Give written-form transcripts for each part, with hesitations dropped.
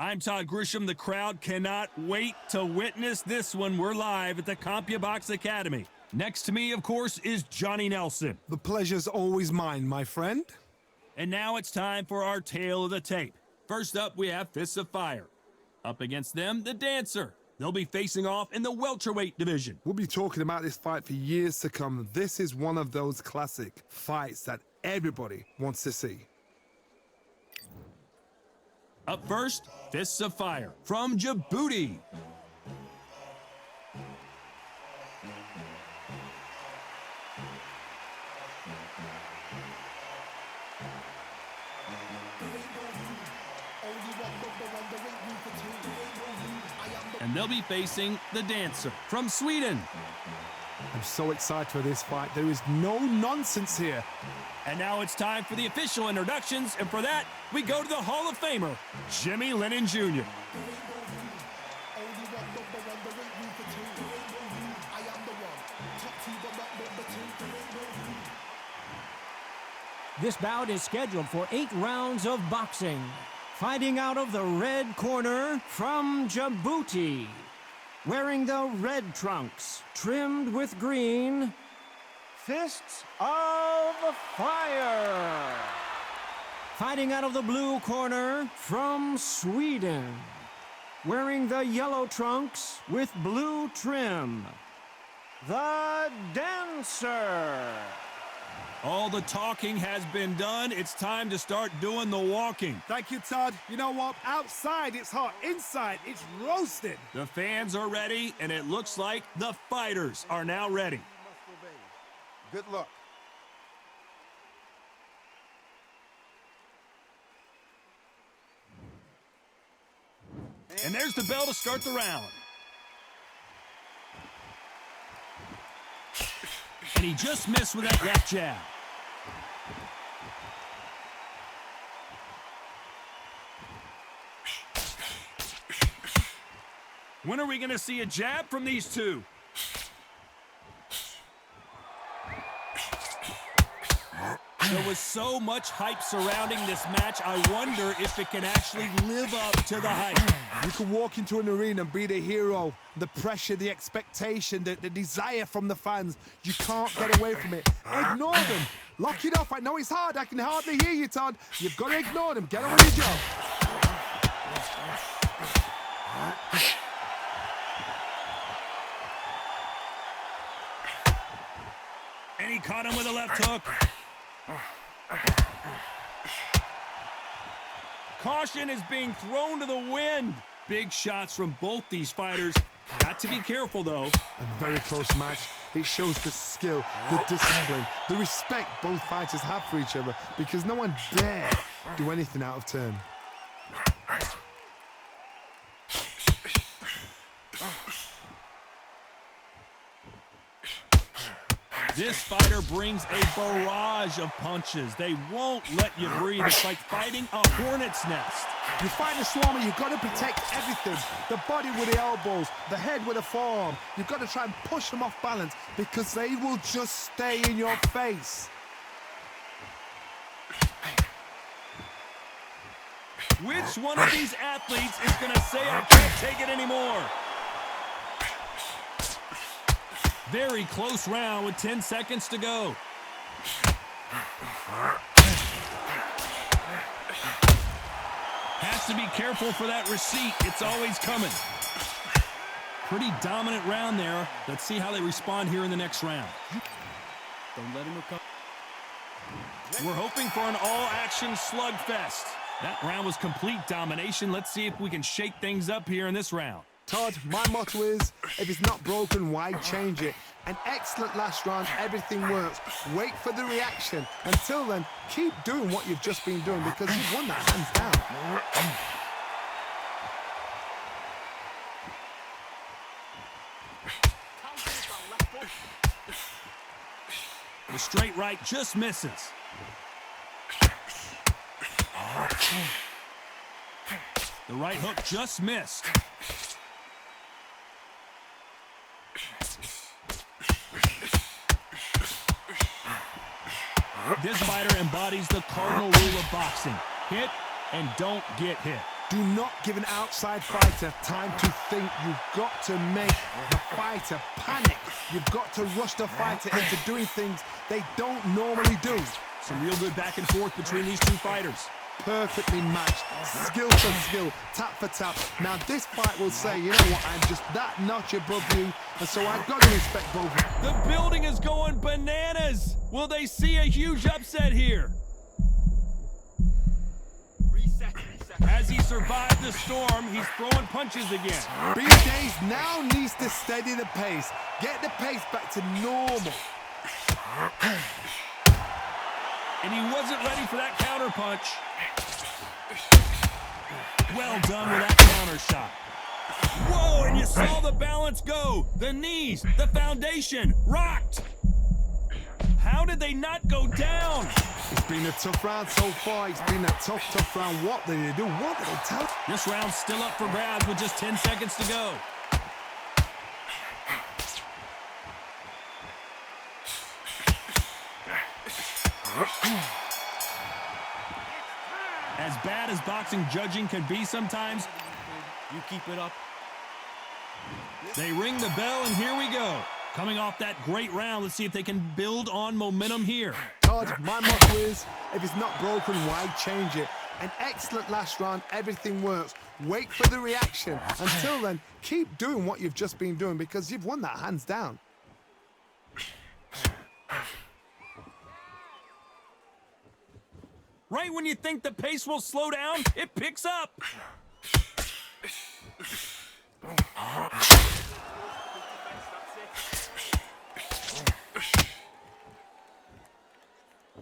I'm Todd Grisham. The crowd cannot wait to witness this one. We're live at the CompuBox Academy. Next to me, of course, is Johnny Nelson. The pleasure's always mine, my friend. And now it's time for our tale of the tape. First up, we have Fists of Fire. Up against them, the Dancer. They'll be facing off in the welterweight division. We'll be talking about this fight for years to come. This is one of those classic fights that everybody wants to see. Up first, Fists of Fire from Djibouti. And they'll be facing the Dancer from Sweden. I'm so excited for this fight. There is no nonsense here. And now it's time for the official introductions, and for that, we go to the Hall of Famer, Jimmy Lennon Jr. This bout is scheduled for 8 rounds of boxing. Fighting out of the red corner from Djibouti, wearing the red trunks, trimmed with green, Fists of Fire. Fighting out of the blue corner from Sweden, wearing the yellow trunks with blue trim, the Dancer. All the talking has been done. It's time to start doing the walking. Thank you, Todd. You know what? Outside, it's hot. Inside, it's roasted. The fans are ready, and it looks like the fighters are now ready. Good luck. And there's the bell to start the round. And he just missed with that left jab. When are we going to see a jab from these two? There was so much hype surrounding this match, I wonder if it can actually live up to the hype. You can walk into an arena and be the hero. The pressure, the expectation, the desire from the fans. You can't get away from it. Ignore them. Lock it off. I know it's hard. I can hardly hear you, Todd. You've got to ignore them. Get on with your job. And he caught him with a left hook. Caution is being thrown to the wind. Big shots from both these fighters. Got to be careful, though. A very close match. It shows the skill, the discipline, the respect both fighters have for each other, because no one dare do anything out of turn. This fighter brings a barrage of punches. They won't let you breathe. It's like fighting a hornet's nest. You fight the Swarmer, you've got to protect everything. The body with the elbows, the head with the forearm. You've got to try and push them off balance, because they will just stay in your face. Which one of these athletes is going to say, I can't take it anymore? Very close round with 10 seconds to go. Has to be careful for that receipt. It's always coming. Pretty dominant round there. Let's see how they respond here in the next round. Don't let him recover. We're hoping for an all-action slugfest. That round was complete domination. Let's see if we can shake things up here in this round. Todd, my motto is, if it's not broken, why change it? An excellent last round, everything works. Wait for the reaction. Until then, keep doing what you've just been doing, because you've won that hands down. The straight right just misses. The right hook just missed. This fighter embodies the cardinal rule of boxing. Hit and don't get hit. Do not give an outside fighter time to think. You've got to make the fighter panic. You've got to rush the fighter into doing things they don't normally do. Some real good back and forth between these two fighters. Perfectly matched, skill for skill, tap for tap. Now this fight will say, you know what, I'm just that notch above you, and so I've got to respect both. The building is going bananas. Will they see a huge upset here? As he survived the storm, he's throwing punches again. B-Days now needs to steady the pace, get the pace back to normal. And he wasn't ready for that counter punch. Well done with that counter shot. Whoa, and you saw the balance go. The knees, the foundation, rocked. How did they not go down? It's been a tough round so far. It's been a tough round. What did they do? What did they tell? This round's still up for grabs with just 10 seconds to go. As bad as boxing judging can be sometimes, you keep it up. They ring the bell, and here we go. Coming off that great round, let's see if they can build on momentum here. Todd, my motto is, if it's not broken, why change it? An excellent last round, everything works. Wait for the reaction. Until then, keep doing what you've just been doing because you've won that hands down. Right when you think the pace will slow down, it picks up.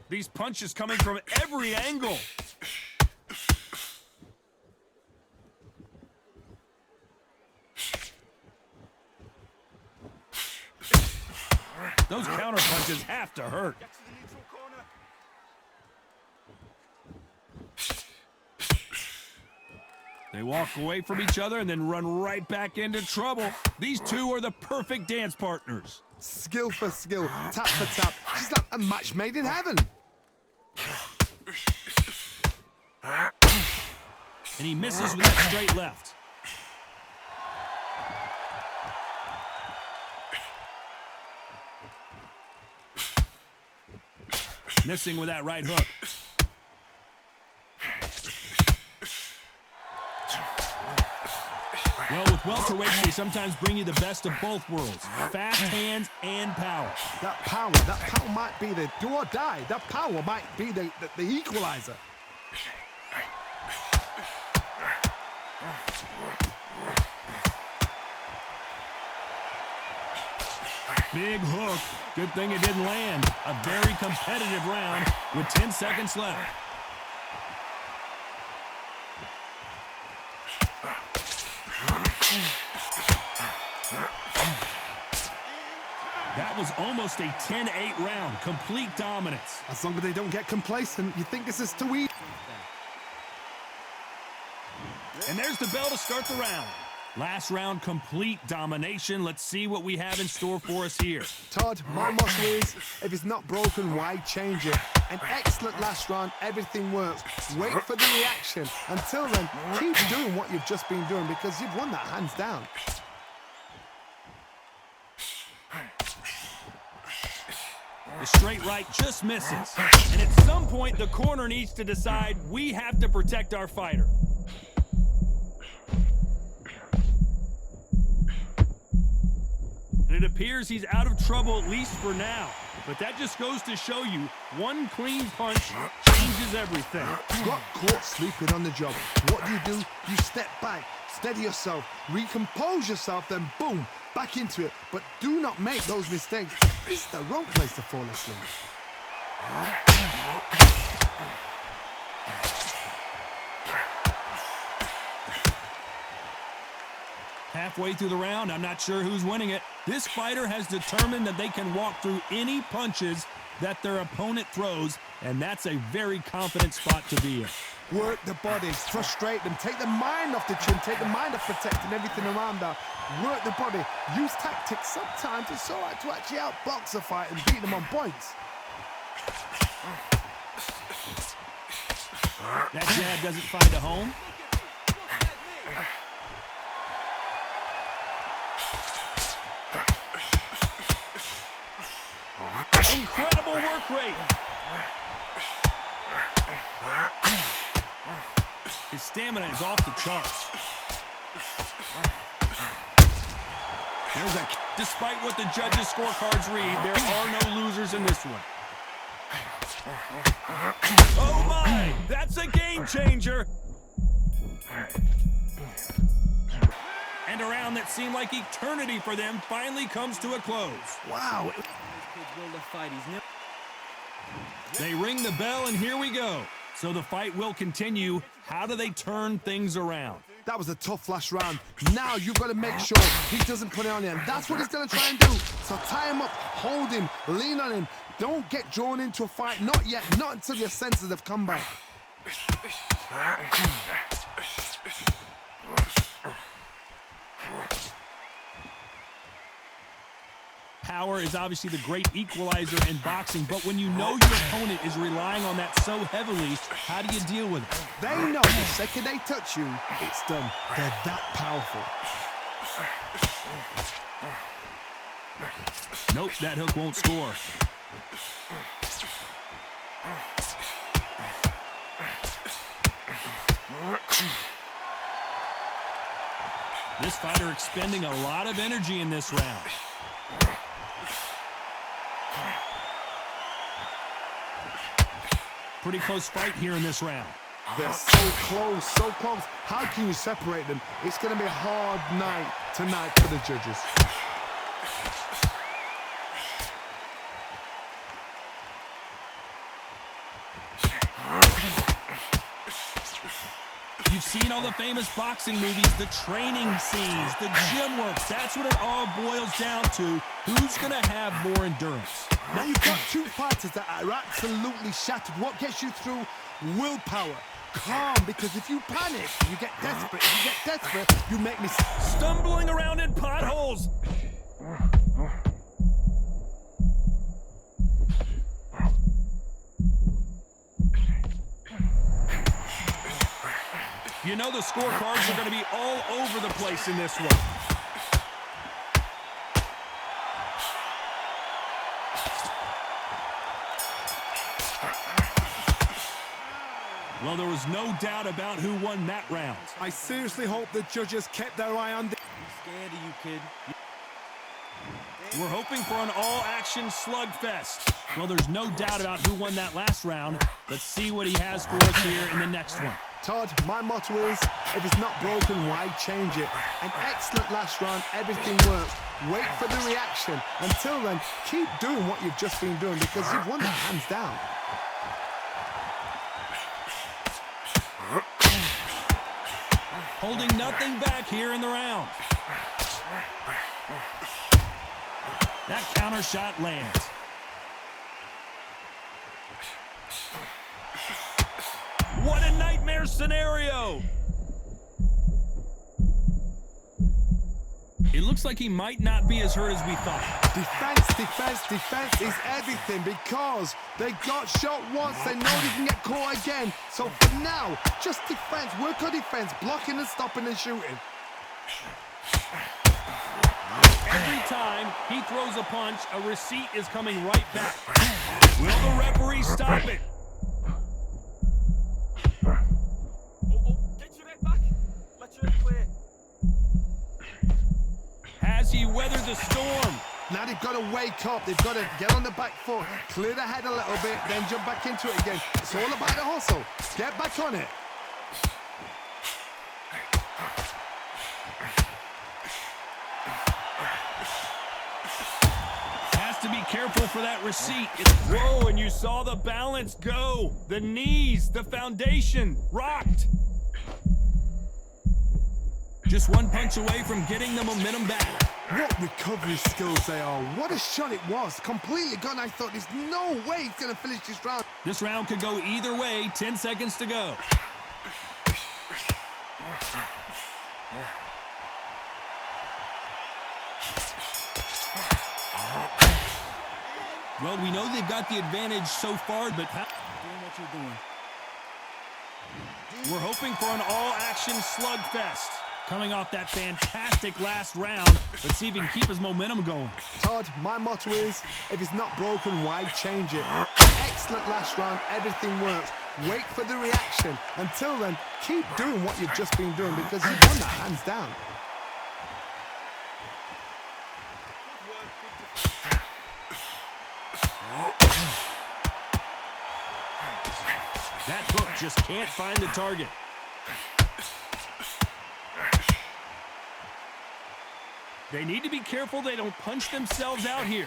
These punches coming from every angle. Those counter punches have to hurt. They walk away from each other and then run right back into trouble. These two are the perfect dance partners. Skill for skill, tap for tap. She's like a match made in heaven. And he misses with that straight left. Missing with that right hook. Well, with welterweights, they sometimes bring you the best of both worlds. Fast hands and power. That power might be the do or die. That power might be the equalizer. Big hook. Good thing it didn't land. A very competitive round with 10 seconds left. That was almost a 10-8 round. Complete dominance. As long as they don't get complacent, you think this is too easy. And there's the bell to start the round. Last round, complete domination. Let's see what we have in store for us here. Todd, my motto is, if it's not broken, why change it? An excellent last round, everything works. Wait for the reaction. Until then, keep doing what you've just been doing because you've won that hands down. The straight right just misses. And at some point, the corner needs to decide we have to protect our fighter. And it appears he's out of trouble, at least for now. But that just goes to show you, one clean punch changes everything. Got caught sleeping on the job. What do? You step back, steady yourself, recompose yourself, then boom, back into it. But do not make those mistakes. This is the wrong place to fall asleep. Halfway through the round, I'm not sure who's winning it. This fighter has determined that they can walk through any punches that their opponent throws, and that's a very confident spot to be in. Work the body, frustrate them, take the mind off the chin, take the mind off protecting everything around her. Work the body, use tactics. Sometimes it's all right to actually outbox a fight and beat them on points. That jab doesn't find a home. Incredible work rate. His stamina is off the charts. Despite what the judges' scorecards read, there are no losers in this one. Oh my! That's a game changer! And a round that seemed like eternity for them finally comes to a close. Wow. They ring the bell, and here we go. So the fight will continue. How do they turn things around? That was a tough last round. Now you've got to make sure he doesn't put it on him. That's what he's going to try and do. So tie him up, hold him, lean on him. Don't get drawn into a fight. Not yet. Not until your senses have come back. Power is obviously the great equalizer in boxing, but when you know your opponent is relying on that so heavily, how do you deal with it? They know the second they touch you, it's done. They're that powerful. Nope, that hook won't score. This fighter expending a lot of energy in this round. Pretty close fight here in this round. They're so close, so close. How can you separate them? It's going to be a hard night tonight for the judges. You've seen all the famous boxing movies, the training scenes, the gym work. That's what it all boils down to. Who's going to have more endurance? Now you've got two fighters that are absolutely shattered. What gets you through? Willpower. Calm, because if you panic, you get desperate. If you get desperate, you make mistakes. Stumbling around in potholes. You know the scorecards are going to be all over the place in this one. Well, there was no doubt about who won that round. I seriously hope the judges kept their eye on the... I'm scared of you, kid. We're hoping for an all-action slugfest. Well, there's no doubt about who won that last round. Let's see what he has for us here in the next one. Todd, my motto is, if it's not broken, why change it? An excellent last round, everything works. Wait for the reaction. Until then, keep doing what you've just been doing because you've won that hands down. Holding nothing back here in the round. That counter shot lands. What a nightmare scenario! It looks like he might not be as hurt as we thought. Defense, defense, defense is everything because they got shot once. They know they can get caught again. So for now, just defense. Work on defense, blocking and stopping and shooting. Every time he throws a punch, a receipt is coming right back. Will the referee stop it? Get your head back. Let your head clear. Has he weathered the storm? Now they've got to wake up. They've got to get on the back foot, clear the head a little bit, then jump back into it again. It's all about the hustle. Get back on it. Has to be careful for that receipt. Whoa, and you saw the balance go. The knees, the foundation, rocked. Just one punch away from getting the momentum back. What recovery skills they are. What a shot it was. Completely gone. I thought there's no way he's going to finish this round. This round could go either way. 10 seconds to go. Well, we know they've got the advantage so far, but Doing what you're doing. We're hoping for an all-action slugfest. Coming off that fantastic last round, let's see if he can keep his momentum going. Todd, my motto is, if it's not broken, why change it? Excellent last round, everything works. Wait for the reaction. Until then, keep doing what you've just been doing because you've won that hands down. That hook just can't find the target. They need to be careful they don't punch themselves out here.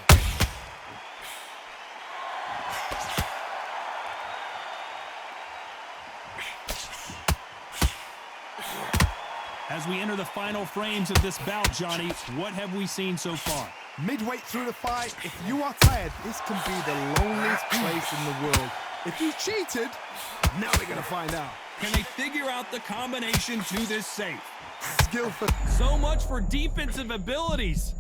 As we enter the final frames of this bout, Johnny, what have we seen so far? Midway through the fight, if you are tired, this can be the loneliest place in the world. If you cheated, now they're going to find out. Can they figure out the combination to this safe? Skillful. So much for defensive abilities.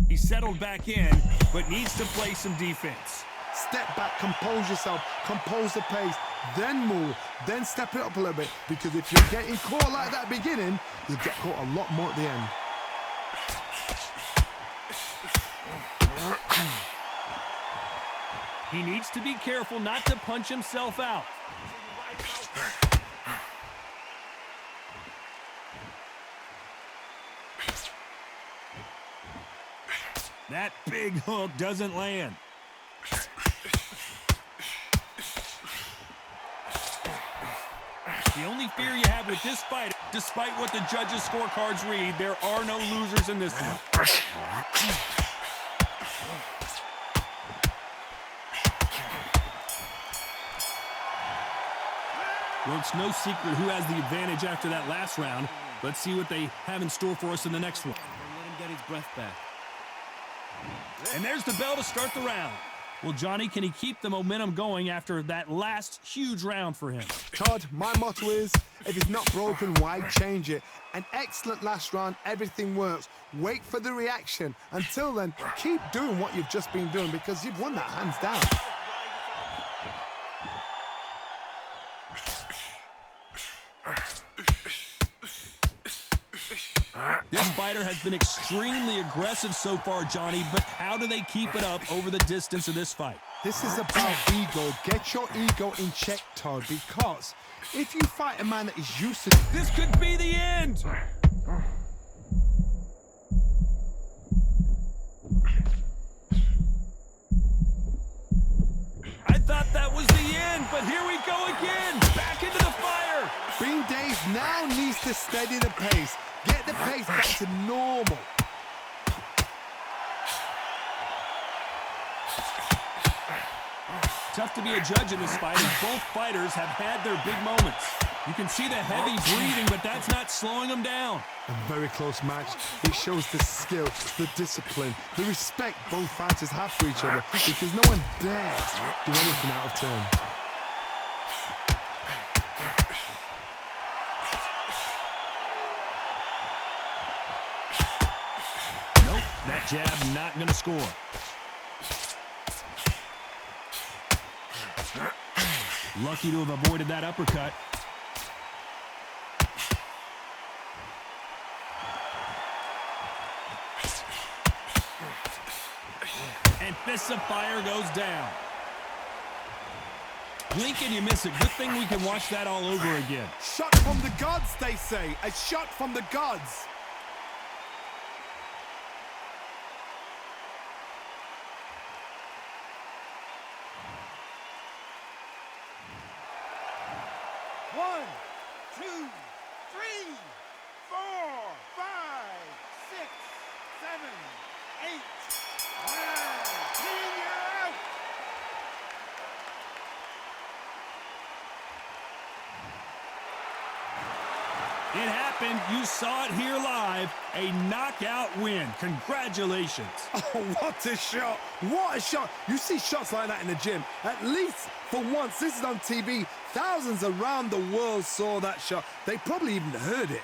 He settled back in, but needs to play some defense. Step back, compose yourself, compose the pace, then move, then step it up a little bit. Because if you're getting caught like that beginning, you'll get caught a lot more at the end. He needs to be careful not to punch himself out. That big hook doesn't land. The only fear you have with this fight, despite what the judges' scorecards read, there are no losers in this one. Well, it's no secret who has the advantage after that last round. Let's see what they have in store for us in the next one. Let him get his breath back. And there's the bell to start the round. Well, Johnny, can he keep the momentum going after that last huge round for him? Todd, my motto is, if it's not broken, why change it? An excellent last round, everything works. Wait for the reaction. Until then, keep doing what you've just been doing because you've won that hands down. This fighter has been extremely aggressive so far, Johnny, but how do they keep it up over the distance of this fight? This is about ego. Get your ego in check, Todd, because if you fight a man that is used to... This could be the end! I thought that was the end, but here we go again! Back into the fire! Bean Dave now needs to steady the pace. Get the pace back to normal. Tough to be a judge in this fight, and both fighters have had their big moments. You can see the heavy breathing, but that's not slowing them down. A very close match. It shows the skill, the discipline, the respect both fighters have for each other because no one dares do anything out of turn. Nope, that jab not going to score. Lucky to have avoided that uppercut. And Fist of Fire goes down. Blink and you miss it. Good thing we can watch that all over again. Shot from the gods, they say. A shot from the gods. One, two, three, 4, 5, 6, 7, 8, 9, 10, you're out. It happened. You saw it here live. A knockout win. Congratulations. Oh, what a shot. What a shot. You see shots like that in the gym. At least for once, this is on TV. Thousands around the world saw that shot. They probably even heard it.